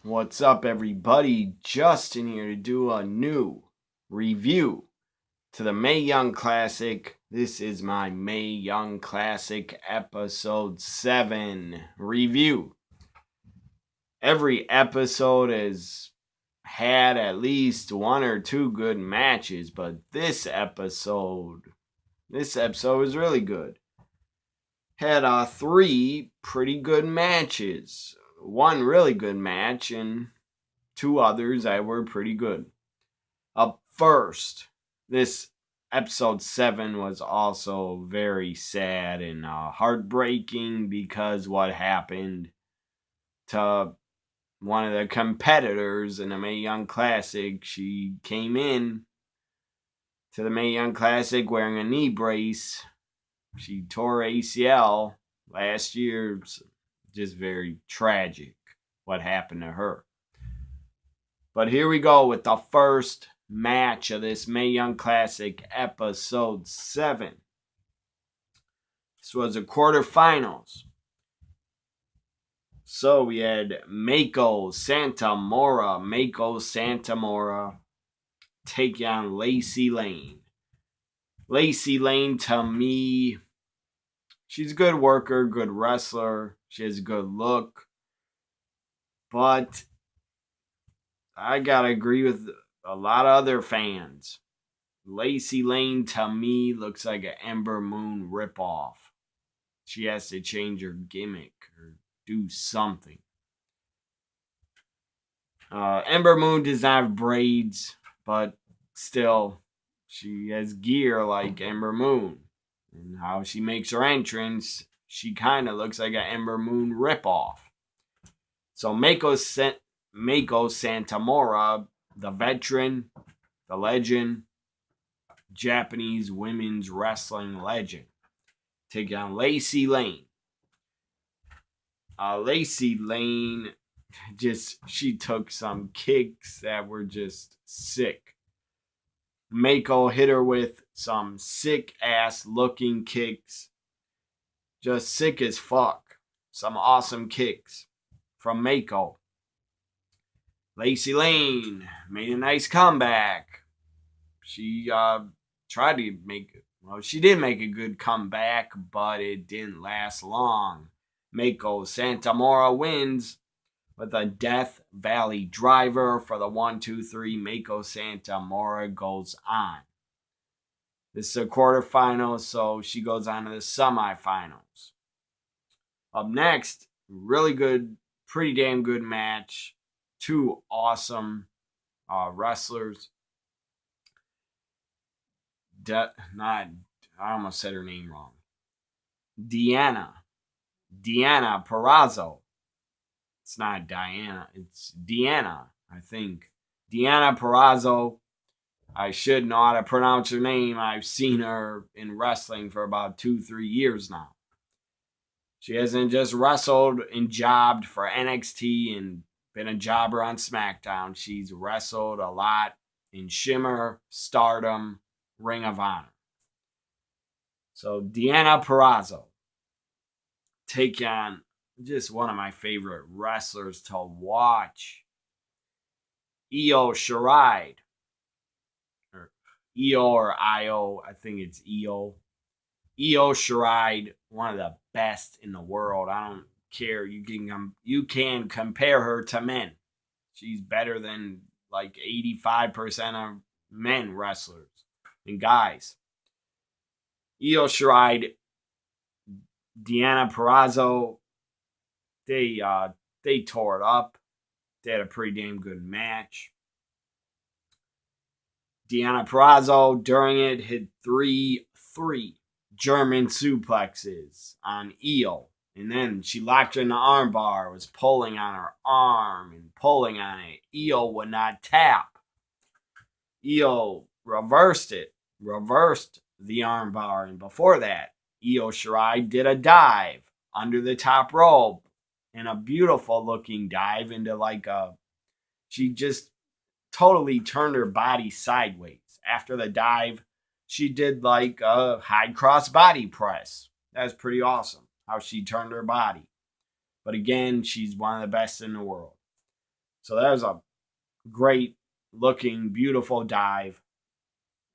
What's up, everybody? Justin here to do a new review to the Mae Young Classic. This is my Mae Young Classic episode 7 review. Every episode has had at least one or two good matches, but this episode was really good. Had three pretty good matches. One really good match and two others that were pretty good. Up first, this episode 7 was also very sad and heartbreaking because what happened to one of the competitors in the Mae Young Classic. She came in to the Mae Young Classic wearing a knee brace. She tore ACL last year. Just very tragic what happened to her. But here we go with the first match of this Mae Young Classic episode 7. This was the quarterfinals. So we had Mako Santamora take on Lacey Lane. Lacey Lane, to me, she's a good worker, good wrestler. She has a good look. But I gotta agree with a lot of other fans. Lacey Lane, to me, looks like an Ember Moon ripoff. She has to change her gimmick or do something. Ember Moon does not have braids, but still, she has gear like Ember Moon. And how she makes her entrance, she kind of looks like an Ember Moon ripoff. So Mako Santamora, the veteran, the legend, Japanese women's wrestling legend, taking on Lacey Lane. Lacey Lane, she took some kicks that were just sick. Mako hit her with some sick ass looking kicks. Just sick as fuck. Some awesome kicks from Mako. Lacey Lane made a nice comeback. She tried to she did make a good comeback, but it didn't last long. Mako Santamora wins with a Death Valley driver for the 1-2-3. Mako Santamora goes on. This is a quarterfinal, so she goes on to the semifinals. Up next, really good, pretty damn good match. Two awesome wrestlers. I almost said her name wrong. Deanna Perrazzo. It's not Diana, it's Deanna, I think. Deanna Perrazzo. I should know how to pronounce her name. I've seen her in wrestling for about 2-3 years now. She hasn't just wrestled and jobbed for NXT and been a jobber on SmackDown. She's wrestled a lot in Shimmer, Stardom, Ring of Honor. So Deanna Perrazzo take on just one of my favorite wrestlers to watch, Io Shirai. Or Io or Io, I think it's Io. Io Shirai, one of the best in the world. I don't care. You can compare her to men. She's better than like 85% of men wrestlers and guys. Io Shirai, Deanna Perrazzo, they tore it up. They had a pretty damn good match. Deanna Perrazzo during it hit three German suplexes on Io. And then she locked her in the armbar, was pulling on her arm and pulling on it. Io would not tap. Io reversed the armbar. And before that, Io Shirai did a dive under the top rope. And a beautiful looking dive into she just totally turned her body sideways. After the dive, she did like a high cross body press. That was pretty awesome how she turned her body. But again, she's one of the best in the world. So that was a great looking, beautiful dive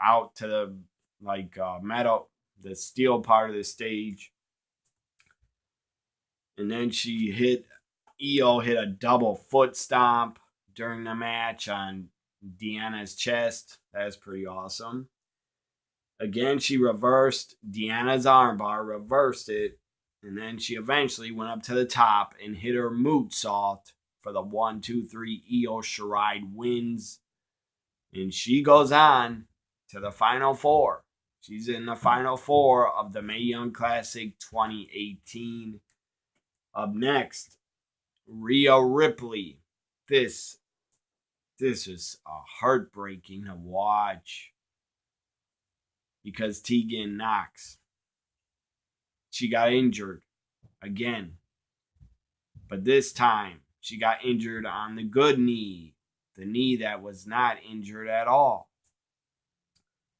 out to the metal, the steel part of the stage. And then Io hit a double foot stomp during the match on Deanna's chest. That's pretty awesome. Again, she reversed Deanna's armbar, reversed it, and then she eventually went up to the top and hit her moonsault for the 1-2-3. Io Shirai wins. And she goes on to the Final Four. She's in the Final Four of the Mae Young Classic 2018. Up next, Rhea Ripley. This was heartbreaking to watch because Tegan Knox, she got injured again. But this time, she got injured on the good knee, the knee that was not injured at all,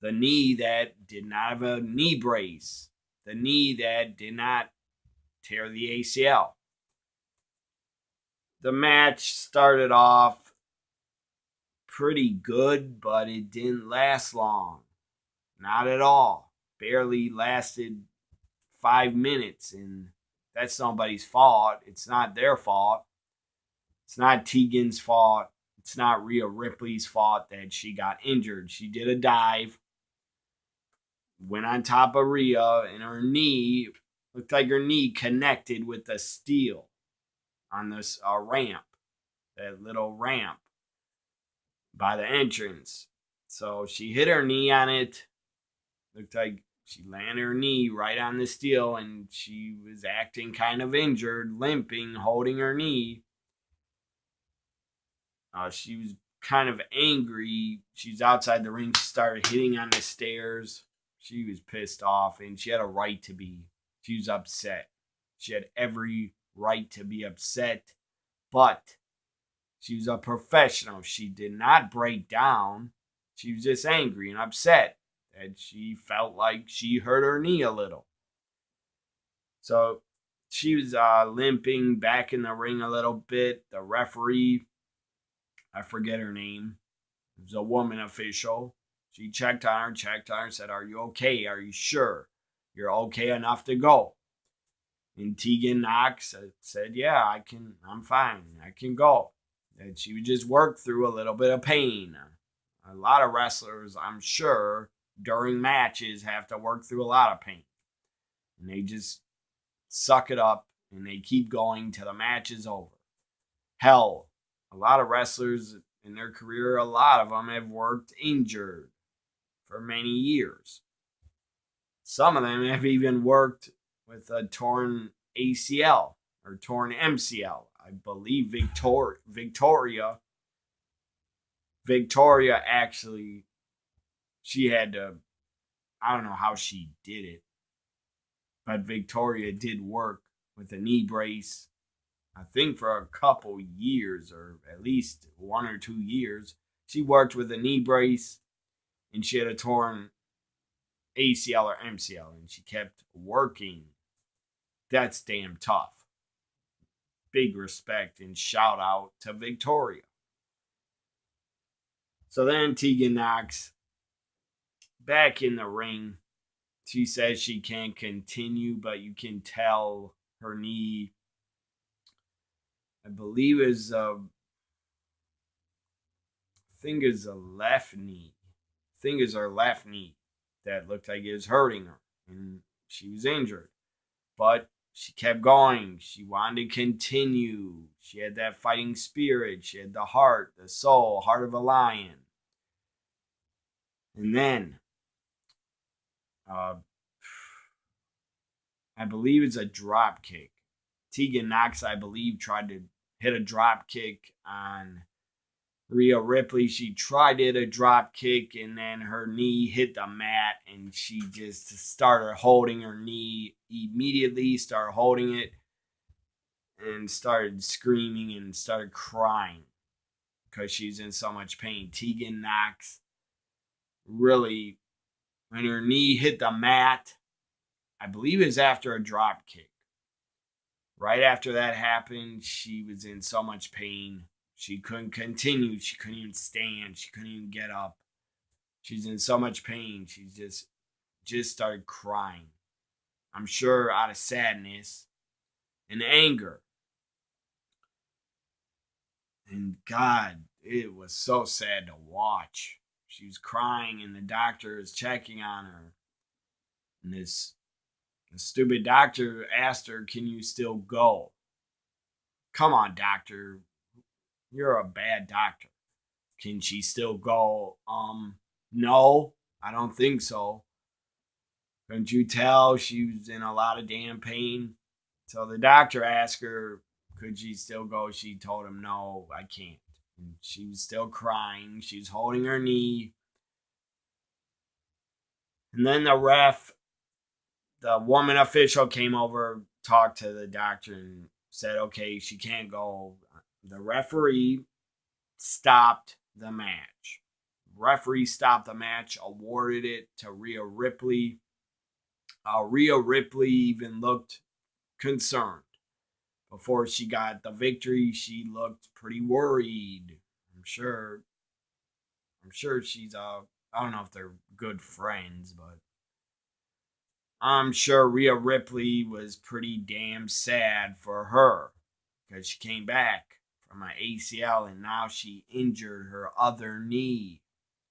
the knee that did not have a knee brace, the knee that did not tear the ACL. The match started off pretty good, but it didn't last long. Not at all. Barely lasted 5 minutes, and that's nobody's fault. It's not their fault. It's not Tegan's fault. It's not Rhea Ripley's fault that she got injured. She did a dive, went on top of Rhea, and her knee looked like her knee connected with the steel on this ramp, that little ramp by the entrance. So she hit her knee on it. Looked like she landed her knee right on the steel, and she was acting kind of injured, limping, holding her knee. She was kind of angry. She's outside the ring. She started hitting on the stairs. She was pissed off, and she had a right to be. She was upset. She had every right to be upset, but she was a professional. She did not break down. She was just angry and upset, and she felt like she hurt her knee a little. So she was limping back in the ring a little bit. The referee, I forget her name, it was a woman official. She checked on her, said, "Are you okay? Are you sure you're okay enough to go?" And Tegan Knox said, "Yeah, I'm fine. I can go." And she would just work through a little bit of pain. A lot of wrestlers, I'm sure, during matches have to work through a lot of pain. And they just suck it up and they keep going till the match is over. Hell, a lot of wrestlers in their career, a lot of them have worked injured for many years. Some of them have even worked with a torn ACL or torn MCL. I believe Victoria actually, she had to, I don't know how she did it, but Victoria did work with a knee brace, I think for a couple years, or at least 1 or 2 years. She worked with a knee brace, and she had a torn ACL or MCL, and she kept working. That's damn tough. Big respect and shout out to Victoria. So then Tegan Knox back in the ring. She says she can't continue, but you can tell her knee, I believe is I think is a left knee. I think it's her left knee that looked like it was hurting her, and she was injured. But she kept going. She wanted to continue. She had that fighting spirit. She had the heart, the soul, heart of a lion. And then, I believe it's a drop kick. Tegan Knox, I believe, tried to hit a drop kick on Rhea Ripley. She tried to hit a drop kick, and then her knee hit the mat, and she just started holding her knee immediately, started holding it, and started screaming and started crying because she's in so much pain. Tegan Knox, really, when her knee hit the mat, I believe it was after a drop kick. Right after that happened, she was in so much pain. She couldn't continue. She couldn't even stand. She couldn't even get up. She's in so much pain. She just started crying. I'm sure out of sadness and anger. And God, it was so sad to watch. She was crying and the doctor is checking on her. And this stupid doctor asked her, "Can you still go?" Come on, doctor. You're a bad doctor. Can she still go? No, I don't think so. Couldn't you tell she was in a lot of damn pain? So the doctor asked her, could she still go? She told him, no, I can't. And she was still crying. She was holding her knee. And then the woman official came over, talked to the doctor, and said, okay, she can't go. The referee stopped the match. Referee stopped the match, awarded it to Rhea Ripley. Rhea Ripley even looked concerned. Before she got the victory, she looked pretty worried. I'm sure she's I don't know if they're good friends, but I'm sure Rhea Ripley was pretty damn sad for her because she came back from an ACL and now she injured her other knee,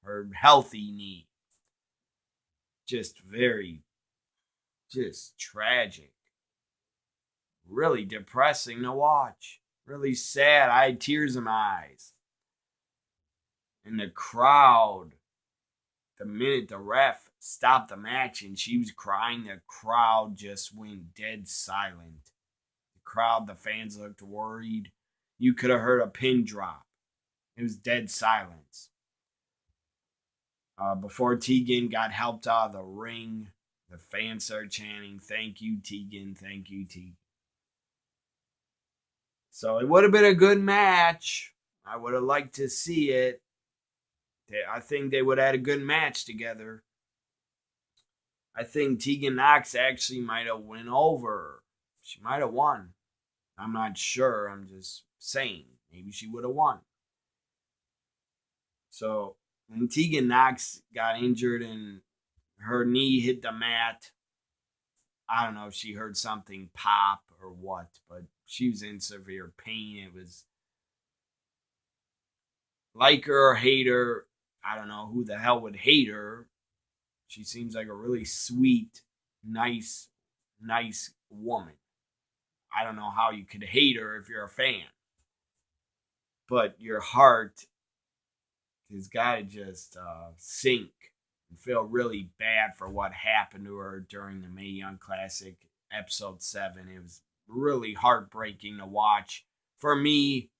her healthy knee. Just tragic. Really depressing to watch. Really sad. I had tears in my eyes. And the crowd, the minute the ref stopped the match and she was crying, the crowd just went dead silent. The crowd, the fans looked worried. You could have heard a pin drop. It was dead silence. Before Tegan got helped out of the ring, the fans started chanting, "Thank you, Tegan. Thank you, Tegan." So it would have been a good match. I would have liked to see it. I think they would have had a good match together. I think Tegan Nox actually might have went over. She might have won. I'm not sure. I'm just saying. Maybe she would have won. So when Tegan Nox got injured and her knee hit the mat, I don't know if she heard something pop or what, but she was in severe pain. It was like her or hate her. I don't know who the hell would hate her. She seems like a really sweet, nice woman. I don't know how you could hate her if you're a fan. But your heart has got to just sink and feel really bad for what happened to her during the Mae Young Classic episode 7. It was really heartbreaking to watch. For me,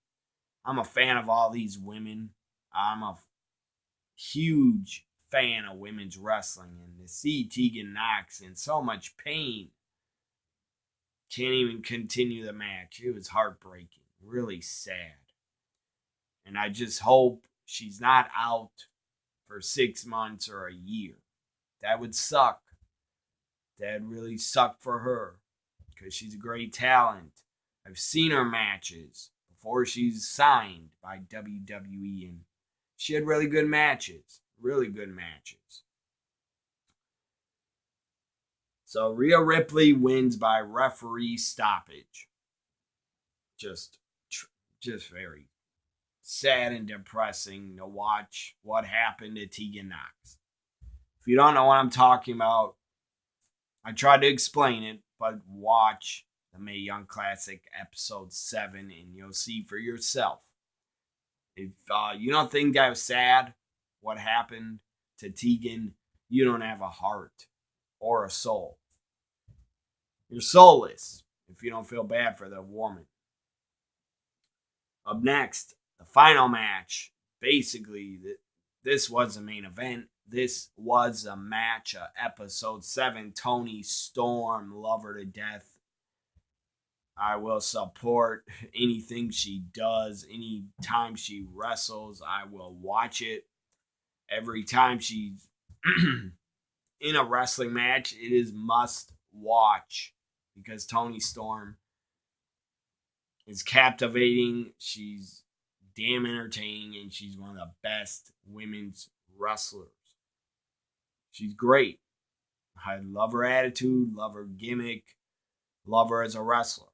I'm a fan of all these women. I'm a huge fan of women's wrestling, and to see Tegan Nox in so much pain, can't even continue the match. It was heartbreaking, really sad. And I just hope she's not out for 6 months or a year. That would suck. That'd really suck for her because she's a great talent. I've seen her matches before she's signed by WWE, and she had really good matches. Really good matches. So Rhea Ripley wins by referee stoppage. Just very sad and depressing to watch what happened to Tegan Nox. If you don't know what I'm talking about, I tried to explain it, but watch the Mae Young Classic episode 7 and you'll see for yourself. If you don't think that was sad, what happened to Tegan, you don't have a heart or a soul. You're soulless if you don't feel bad for the woman. Up next, the final match. Basically, this was the main event. This was a match, episode 7. Toni Storm, love her to death. I will support anything she does. Any time she wrestles, I will watch it. Every time she's in a wrestling match, it is must watch because Toni Storm is captivating. She's damn entertaining, and she's one of the best women's wrestlers. She's great. I love her attitude, love her gimmick, love her as a wrestler.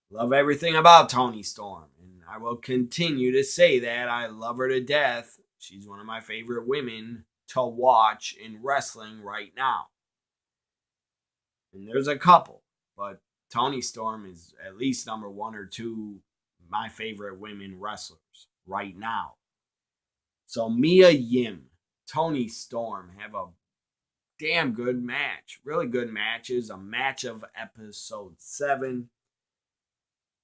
Love everything about Toni Storm, and I will continue to say that. I love her to death. She's one of my favorite women to watch in wrestling right now. And there's a couple, but Toni Storm is at least number 1 or 2 my favorite women wrestlers right now. So Mia Yim, Toni Storm have a damn good match. Really good matches. A match of episode 7.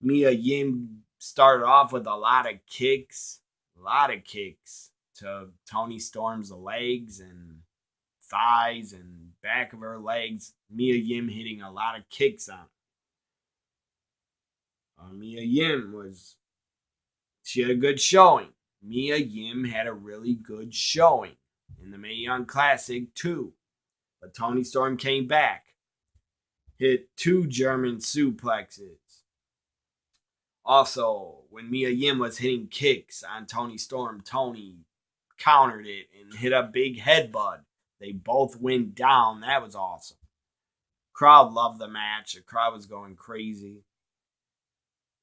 Mia Yim started off with a lot of kicks to Toni Storm's legs and thighs and back of her legs. Mia Yim hitting a lot of kicks on her. Mia Yim she had a good showing. Mia Yim had a really good showing in the Mae Young Classic too. But Toni Storm came back, hit 2 German suplexes. Also, when Mia Yim was hitting kicks on Toni Storm, Toni countered it and hit a big headbutt. They both went down. That was awesome. Crowd loved the match. The crowd was going crazy.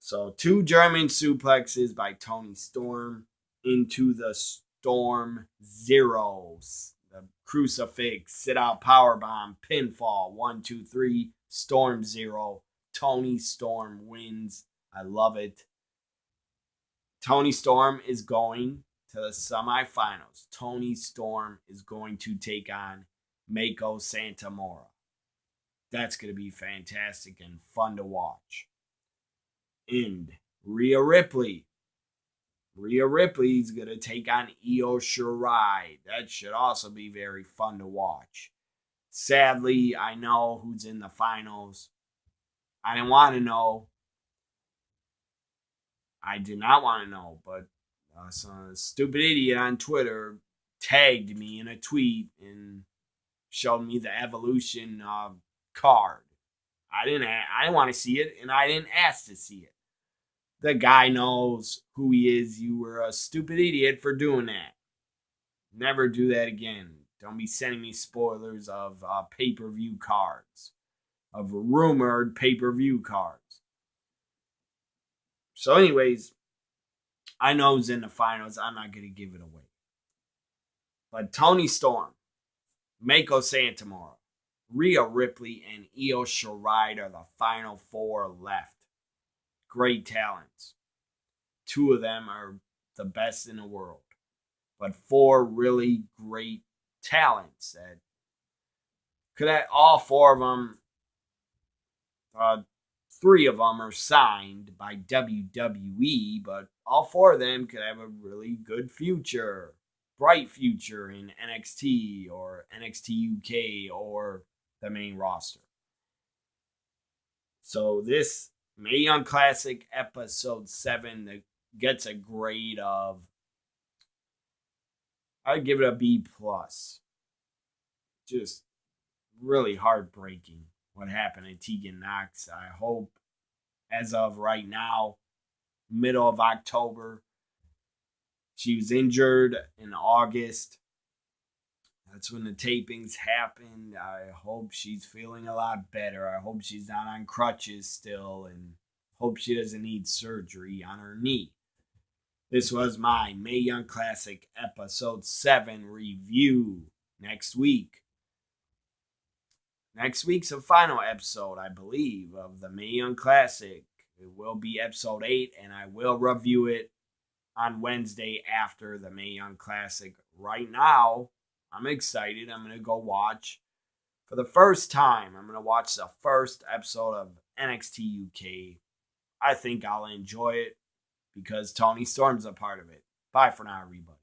So 2 German suplexes by Toni Storm into the Storm Zeros. The crucifix, sit-out powerbomb, pinfall, 1, 2, 3, Storm Zero. Toni Storm wins. I love it. Toni Storm is going to the semifinals. Toni Storm is going to take on Meiko Satomura. That's going to be fantastic and fun to watch. And Rhea Ripley. Rhea Ripley's going to take on Io Shirai. That should also be very fun to watch. Sadly, I know who's in the finals. I didn't want to know. I did not want to know, but some stupid idiot on Twitter tagged me in a tweet and showed me the Evolution card. I didn't want to see it, and I didn't ask to see it. The guy knows who he is. You were a stupid idiot for doing that. Never do that again. Don't be sending me spoilers of pay-per-view cards, of rumored pay-per-view cards. So anyways, I know who's in the finals. I'm not going to give it away. But Toni Storm, Meiko Satomura, Rhea Ripley, and Io Shirai are the final 4 left. Great talents. 2 of them are the best in the world. But 4 really great talents that could have all 4 of them, 3 of them are signed by WWE, but all 4 of them could have a really good future, bright future in NXT or NXT UK or the main roster. So this Mae Young Classic episode 7 gets a grade of, I'd give it a B+. Just really heartbreaking what happened to Tegan Knox. I hope, as of right now, middle of October, she was injured in August. That's when the tapings happened. I hope she's feeling a lot better. I hope she's not on crutches still, and hope she doesn't need surgery on her knee. This was my Mae Young Classic episode 7 review. Next week's the final episode, I believe, of the Mae Young Classic. It will be episode 8, and I will review it on Wednesday after the Mae Young Classic. Right now, I'm excited. I'm going to go watch, for the first time, I'm going to watch the first episode of NXT UK. I think I'll enjoy it because Toni Storm's a part of it. Bye for now, everybody.